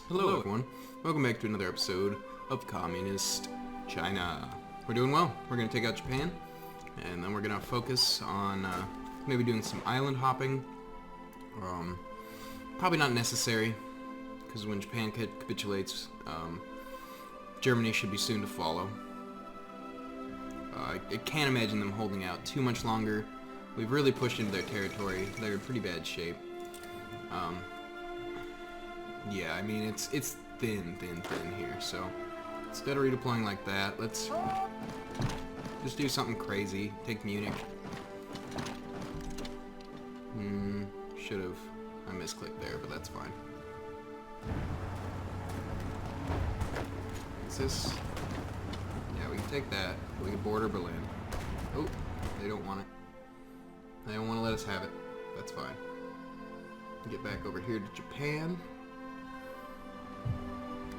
Hello everyone, welcome back to another episode of Communist China. We're doing well. We're going to take out Japan, and then we're going to focus on maybe doing some island hopping. Probably not necessary, because when Japan capitulates, Germany should be soon to follow. I can't imagine them holding out too much longer. We've really pushed into their territory. They're in pretty bad shape. Yeah, I mean, it's thin here, so instead of redeploying like that, let's just do something crazy. Take Munich. Should've. I misclicked there, but that's fine. What's this? Yeah, we can take that. We can border Berlin. Oh, they don't want it. They don't want to let us have it. That's fine. Get back over here to Japan.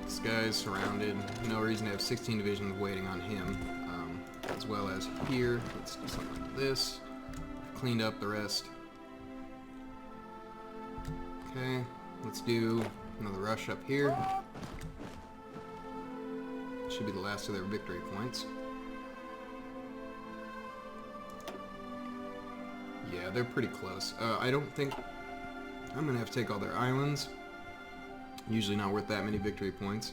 This guy's surrounded. No reason to have 16 divisions waiting on him. As well as here. Let's do something like this. Cleaned up the rest. Okay. Let's do another rush up here. Should be the last of their victory points. Yeah, they're pretty close. I don't think I'm gonna have to take all their islands. Usually not worth that many victory points.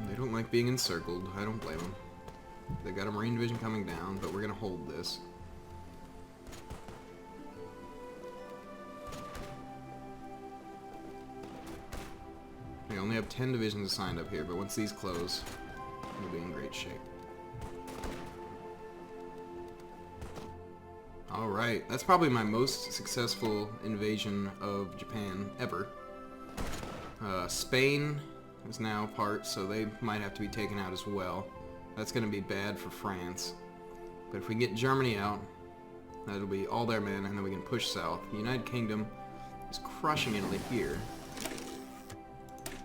They don't like being encircled. I don't blame them. They got a Marine division coming down, but we're gonna hold this. We only have 10 divisions assigned up here, but once these close, we'll be in great shape. Alright, that's probably my most successful invasion of Japan ever. Spain is now part, so they might have to be taken out as well. That's going to be bad for France. But if we get Germany out, that'll be all their men, and then we can push south. The United Kingdom is crushing Italy here.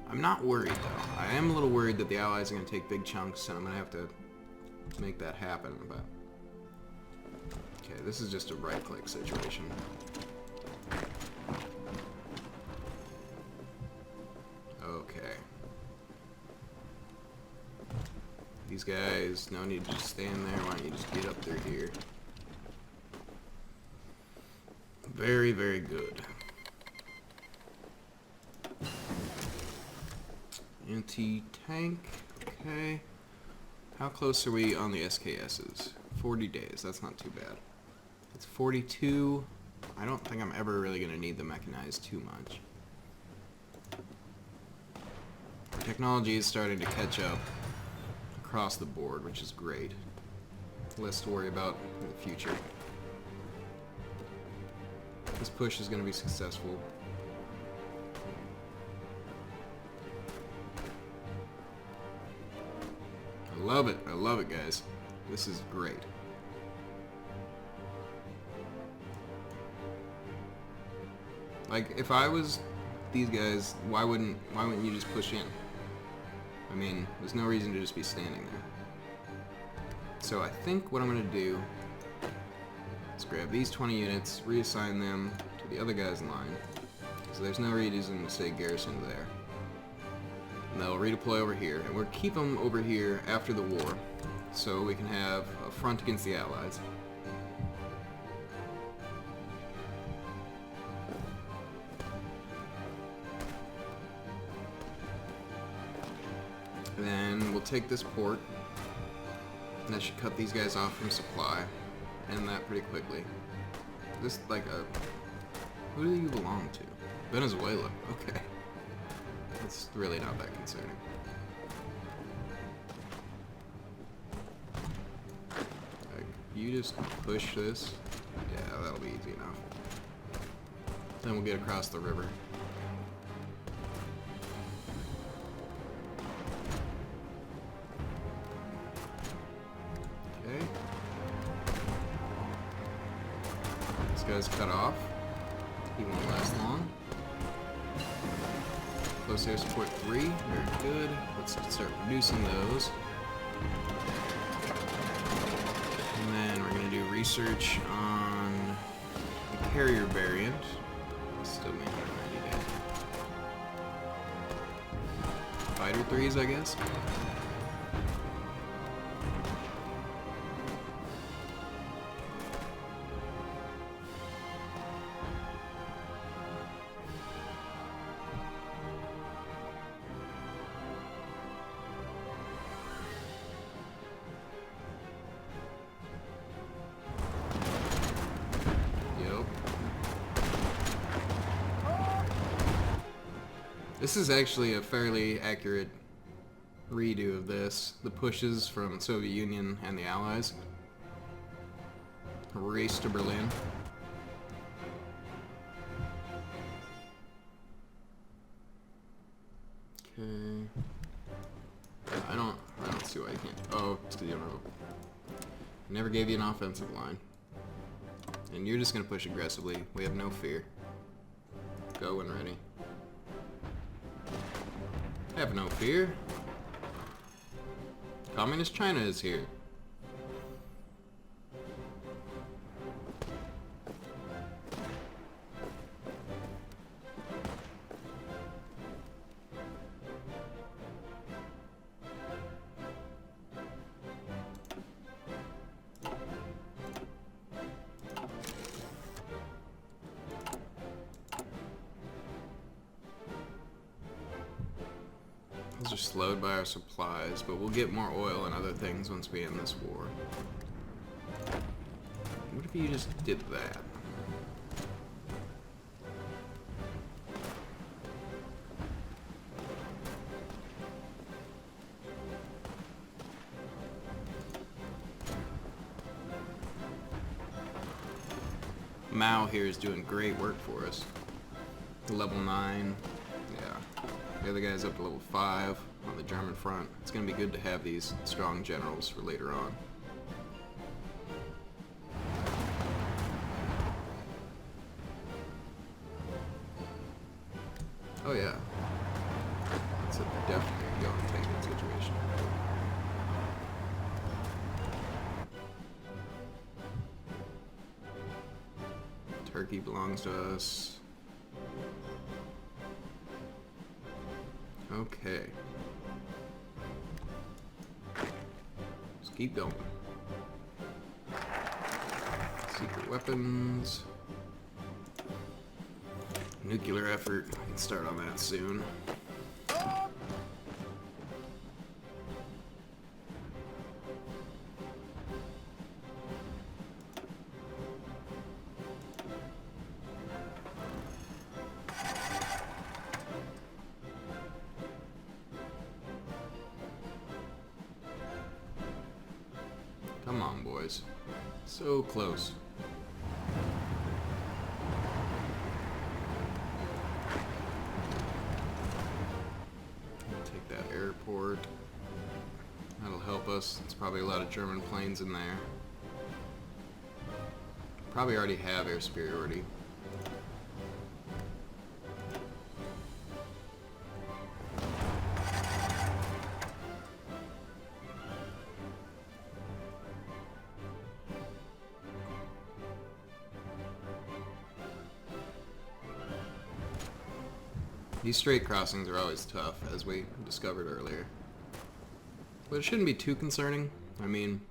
I'm not worried, though. I am a little worried that the Allies are going to take big chunks, and I'm going to have to make that happen, but... Okay, this is just a right-click situation. Okay. These guys, no need to just stand there. Why don't you just get up there here? Very, very good. Anti-tank. Okay. How close are we on the SKSs? 40 days. That's not too bad. It's 42. I don't think I'm ever really going to need the mechanized too much. Technology is starting to catch up across the board, which is great. Less to worry about in the future. This push is going to be successful. I love it. I love it, guys. This is great. Like, if I was these guys, why wouldn't you just push in? I mean, there's no reason to just be standing there. So I think what I'm going to do is grab these 20 units, reassign them to the other guy's line. So there's no reason to stay garrisoned there. And they'll redeploy over here. And we'll keep them over here after the war, so we can have a front against the Allies. Then we'll take this port, and that should cut these guys off from supply, and that pretty quickly. This, like a... Who do you belong to? Venezuela. Okay. That's really not that concerning. Like, you just push this. Yeah, that'll be easy enough. Then we'll get across the river. Okay. This guy's cut off. He won't last long. Close air support 3. Very good. Let's start producing those. And then we're going to do research on the carrier variant. Still may not have 90 days. fighter 3s, I guess. This is actually a fairly accurate redo of this. The pushes from the Soviet Union and the Allies. A race to Berlin. Okay. I don't see why you can't. Oh, it's because you don't know. Never gave you an offensive line. And you're just gonna push aggressively. We have no fear. Go when ready. Have no fear. Communist China is here. Those are slowed by our supplies, but we'll get more oil and other things once we end this war. What if you just did that? Mao here is doing great work for us. Level 9. Yeah. The other guy's up to level 5 on the German front. It's going to be good to have these strong generals for later on. Oh yeah. It's a definitely a go and take it situation. Turkey belongs to us. Okay. Let's keep going. Secret weapons. Nuclear effort. We can start on that soon. Come on, boys. So close. Take that airport. That'll help us. There's probably a lot of German planes in there. Probably already have air superiority. These straight crossings are always tough, as we discovered earlier. But it shouldn't be too concerning. I mean,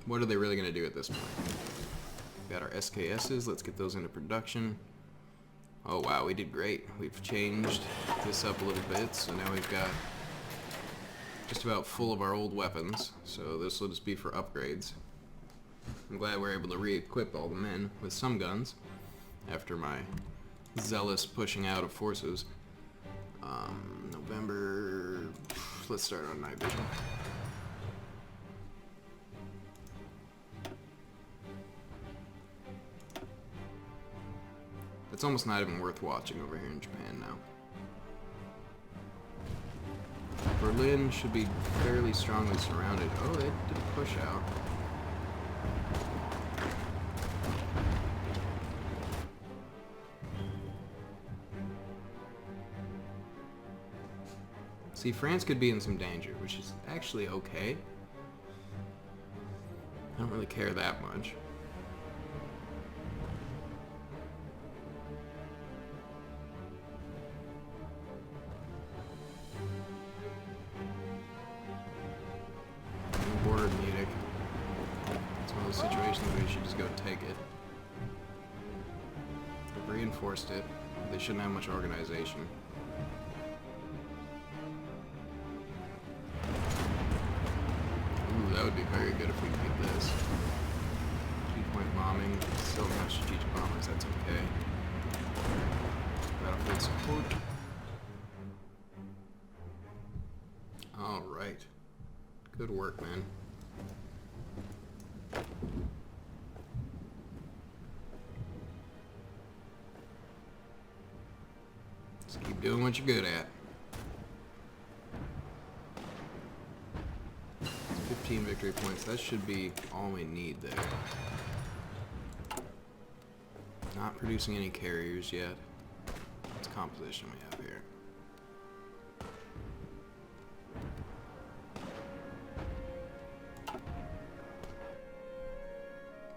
what are they really going to do at this point? We've got our SKSs. Let's get those into production. Oh wow, we did great. We've changed this up a little bit, so now we've got just about full of our old weapons. So this will just be for upgrades. I'm glad we're able to re-equip all the men with some guns after my zealous pushing out of forces. November, let's start on night vision. It's almost not even worth watching over here in Japan now. Berlin should be fairly strongly surrounded. Oh, they did a push out. See, France could be in some danger, which is actually okay. I don't really care that much. indications we should just go take it. They've reinforced it. They shouldn't have much organization. Ooh, that would be very good if we could get this. 2-point bombing. Still have strategic bombers, that's okay. Battlefield support. Alright. Good work, man. Just keep doing what you're good at. 15 victory points. That should be all we need there. Not producing any carriers yet. What's composition we have here?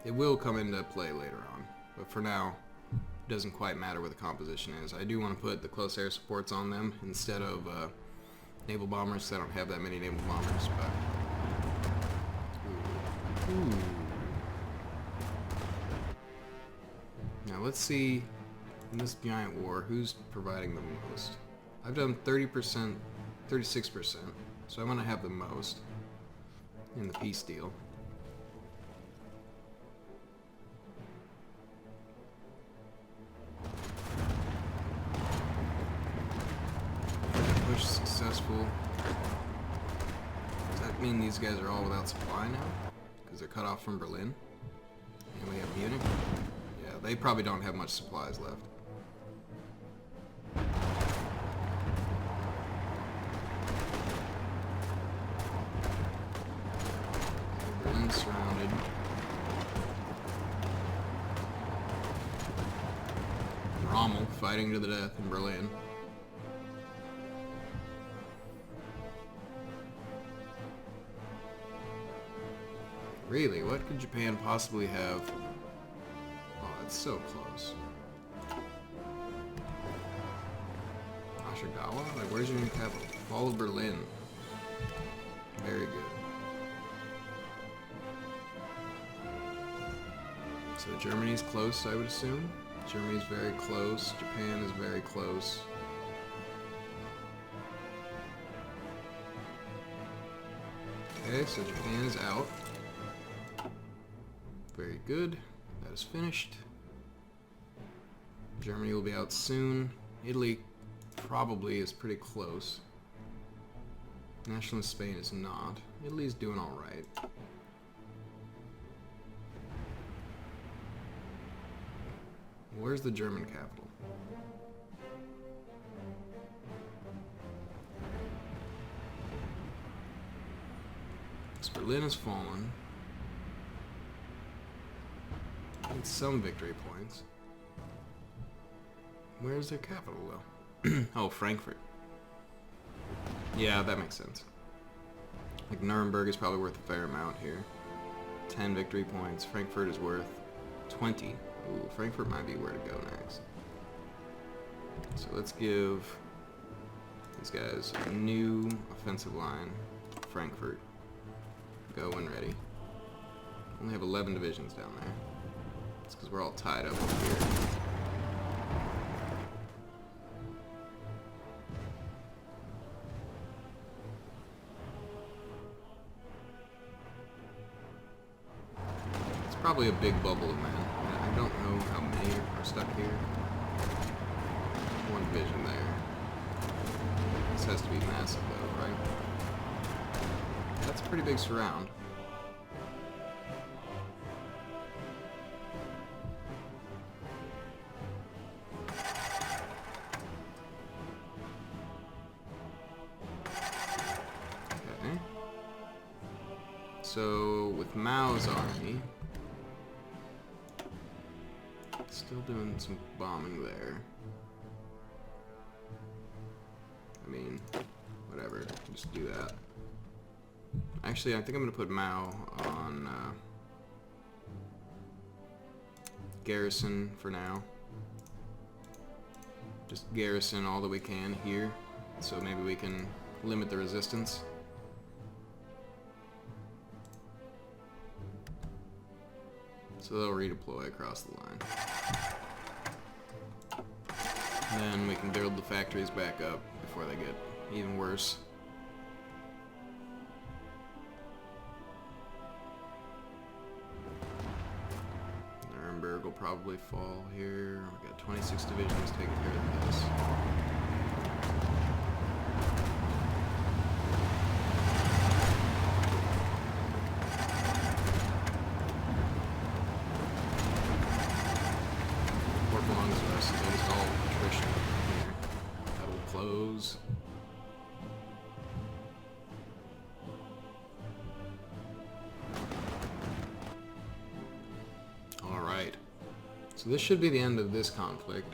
It will come into play later on, but for now, it doesn't quite matter what the composition is. I do want to put the close air supports on them instead of naval bombers, because I don't have that many naval bombers, but... Ooh. Now let's see, in this giant war, who's providing the most? I've done 30%, 36%, so I'm going to have the most in the peace deal. Push successful. Does that mean these guys are all without supply now? Because they're cut off from Berlin? And we have Munich? Yeah, they probably don't have much supplies left. Berlin's surrounded. Rommel fighting to the death in Berlin. Really? What could Japan possibly have? Oh, it's so close. Ashikawa? Like, where's your new capital? Fall of Berlin. Very good. So Germany's close, I would assume. Germany's very close. Japan is very close. Okay, so Japan is out. Very good. That is finished. Germany will be out soon. Italy probably is pretty close. Nationalist Spain is not. Italy's doing alright. Where's the German capital? So Berlin has fallen. And some victory points. Where's their capital, though? Oh, Frankfurt. Yeah, that makes sense. Like, Nuremberg is probably worth a fair amount here. 10 victory points. Frankfurt is worth 20. Ooh, Frankfurt might be where to go next. So let's give these guys a new offensive line. Frankfurt. Go when ready. Only have 11 divisions down there. It's because we're all tied up over here. It's probably a big bubble of men. I don't know how many are stuck here. One division there. This has to be massive though, right? That's a pretty big surround. So, with Mao's army, still doing some bombing there. I mean, whatever, just do that. Actually, I think I'm going to put Mao on garrison for now. Just garrison all that we can here, so maybe we can limit the resistance. So they'll redeploy across the line. And then we can build the factories back up before they get even worse. Nuremberg will probably fall here. We got 26 divisions taking care of this. What belongs to us? That is all attrition here. That will close. So this should be the end of this conflict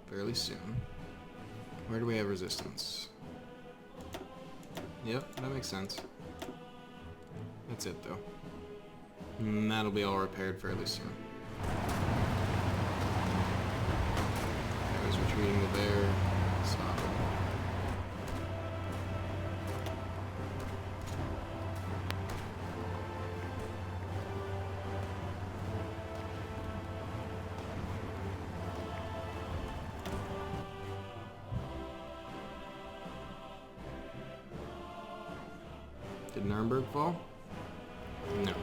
fairly soon. Where do we have resistance? Yep, that makes sense. That's it though. And that'll be all repaired fairly soon. I was retreating to there. Stop it. Did Nuremberg fall? No.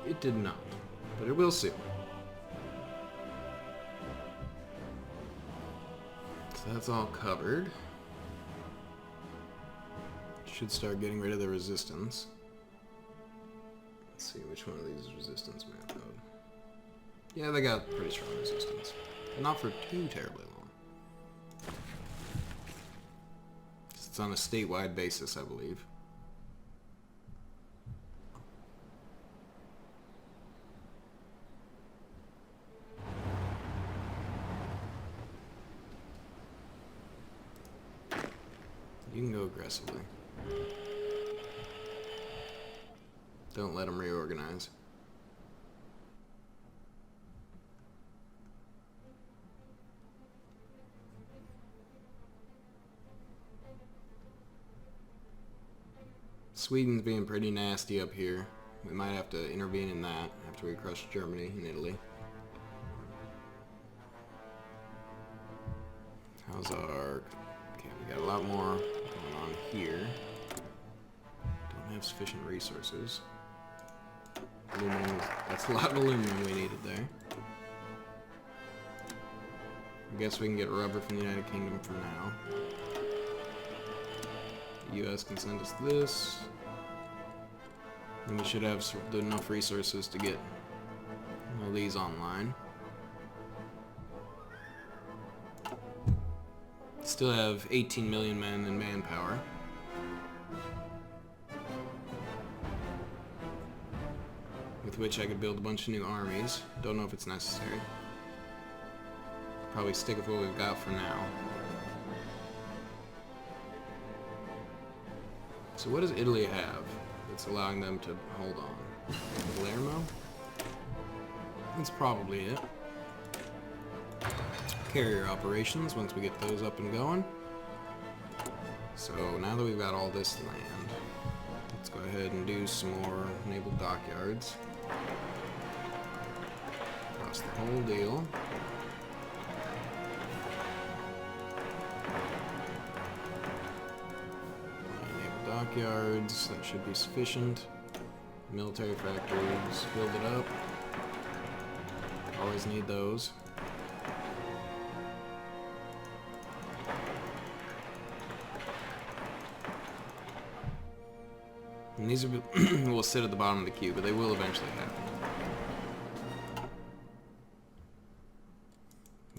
It did not, but it will soon. So that's all covered. Should start getting rid of the resistance. Let's see which one of these is resistance map mode. Yeah, they got pretty strong resistance. But not for too terribly long. It's on a statewide basis, I believe. You can go aggressively. Don't let them reorganize. Sweden's being pretty nasty up here. We might have to intervene in that after we crush Germany and Italy. How's our... Okay, we got a lot more going on here. Don't have sufficient resources. Aluminum, that's a lot of aluminum we needed there. I guess we can get rubber from the United Kingdom for now. The US can send us this. And we should have enough resources to get all these online. Still have 18 million men in manpower. With which I could build a bunch of new armies. Don't know if it's necessary. Probably stick with what we've got for now. So what does Italy have that's allowing them to hold on? Palermo? That's probably it. Carrier operations, once we get those up and going. So now that we've got all this land, let's go ahead and do some more naval dockyards. Across the whole deal. Dockyards, that should be sufficient. Military factories, build it up. Always need those. And these will sit at the bottom of the queue, but they will eventually happen.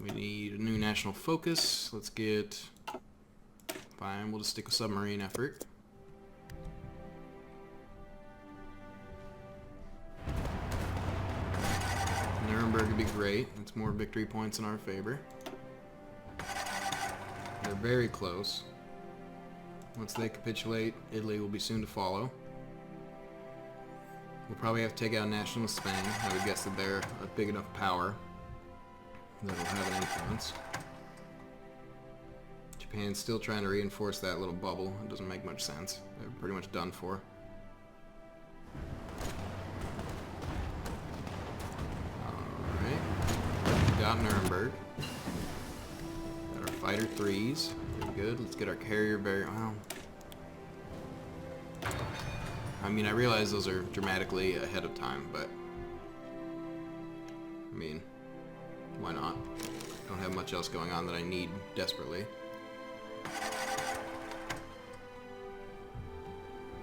We need a new national focus. Let's get... Fine, we'll just stick with submarine effort. Nuremberg would be great. It's more victory points in our favor. They're very close. Once they capitulate, Italy will be soon to follow. We'll probably have to take out nationalist Spain. I would guess that they're a big enough power that will have an influence. Japan's still trying to reinforce that little bubble. It doesn't make much sense. They're pretty much done for. Fighter 3s. Very good. Let's get our carrier very well. I mean, I realize those are dramatically ahead of time, but I mean, why not? Don't have much else going on that I need desperately.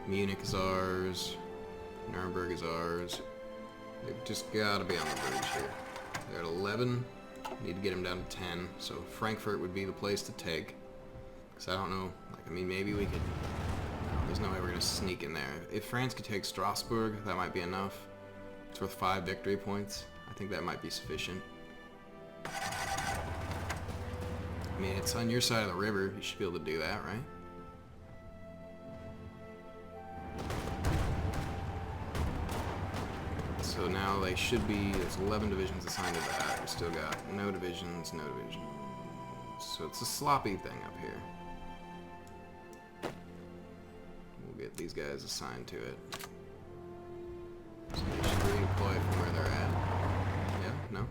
Munich is ours. Nuremberg is ours. They've just gotta be on the bridge here. They're at 11. Need to get them down to 10. So Frankfurt would be the place to take. Because I don't know. Like, I mean, maybe we could. No, there's no way we're gonna sneak in there. If France could take Strasbourg, that might be enough. It's worth 5 victory points. I think that might be sufficient. I mean, it's on your side of the river. You should be able to do that, right? So now they should be, there's 11 divisions assigned to that. We still got no divisions, no divisions. So it's a sloppy thing up here. We'll get these guys assigned to it. So they should redeploy from where they're at. Yeah, no?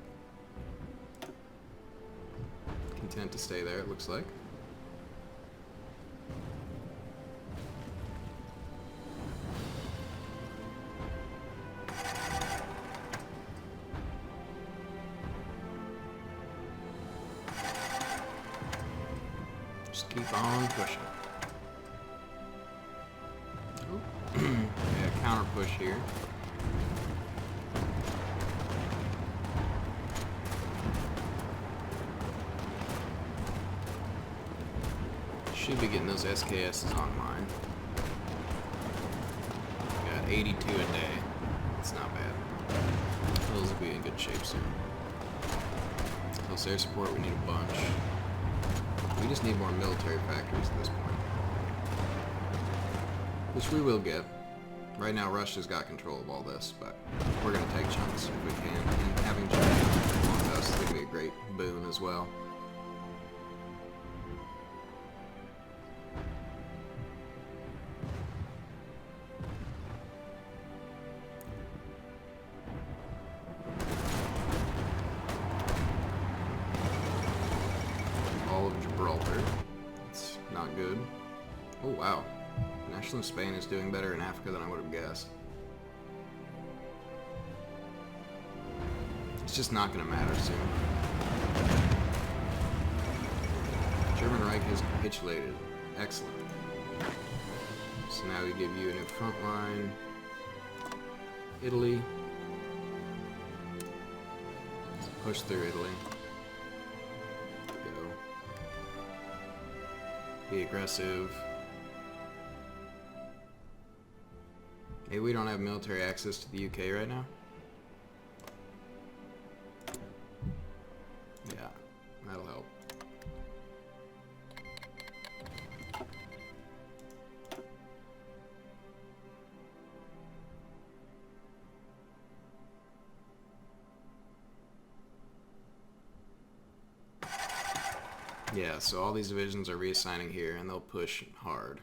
Content to stay there, it looks like. Just keep on pushing. Oh. Yeah, counter push here. Should be getting those SKSs online. Got 82 a day. It's not bad. Those will be in good shape soon. Close air support, we need a bunch. We just need more military factories at this point. Which we will get. Right now Russia's got control of all this, but we're going to take chunks if we can. And having Japan along with us is going to be a great boon as well. It's not good. Oh wow. National Spain is doing better in Africa than I would have guessed. It's just not going to matter soon. German Reich has capitulated. Excellent. So now we give you a new front line. Italy. Let's push through Italy. Be aggressive. Hey, we don't have military access to the UK right now. Yeah, that'll help. Yeah, so all these divisions are reassigning here, and they'll push hard.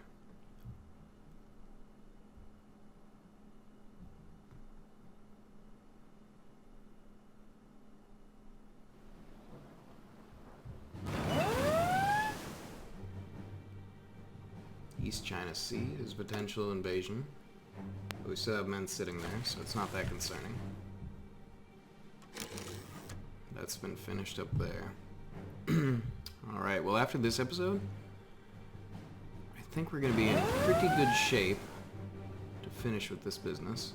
East China Sea is potential invasion. But we still have men sitting there, so it's not that concerning. That's been finished up there. Alright, well after this episode, I think we're going to be in pretty good shape to finish with this business.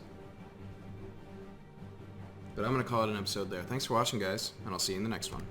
But I'm going to call it an episode there. Thanks for watching, guys, and I'll see you in the next one.